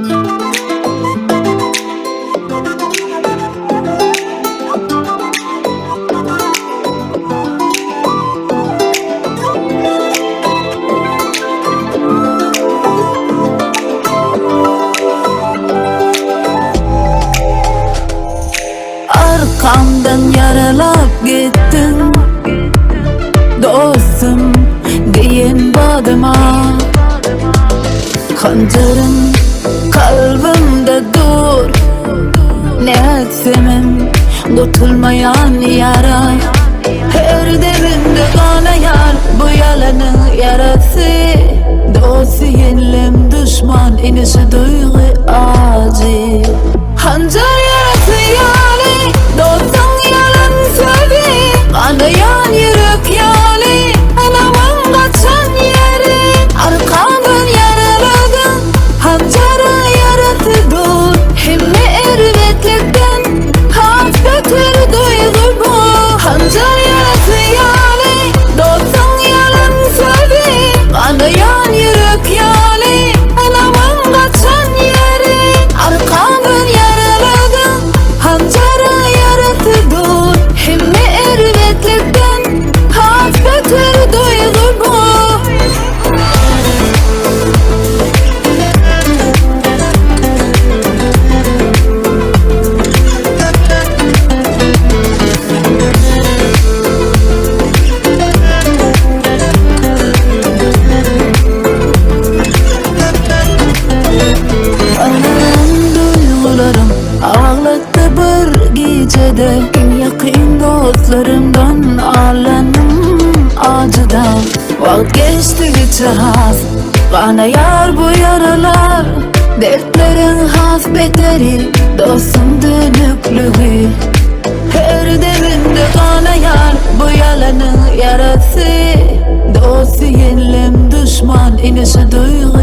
Arkamdan yaralap gittin dostum deyin badıma. Hancarın kalbimde dur, ne etsemem kurtulmayan yara. Her deminde kanayan bu yalanın yarası. Dostu yenilem düşman inişi duygu acı. Hancar yarası yani dostun yalan söyledi. Kanayan yürek yani anamın kaçan yeri. Arkamdan yaraladın hancara yarası dur. Hilmi ervetlikten hasbetler duygu bu. Hancar yarası yani dostun yalan söyledi. Kanayan yürek yani anamın kaçan yeri. Arkamdan yaraladın hancara yarası dur. Hilmi ervetlikten hasbetler duygu bu. Ağlattı bir gecede en yakın dostlarımdan ağlanım acıda. Vazgeçtikçe has kanayar bu yaralar. Dertlerin has beteri dostum dönüklüğü. Her deminde kanayar bu yalanın yarası. Dostu yenilem düşman inişi duygu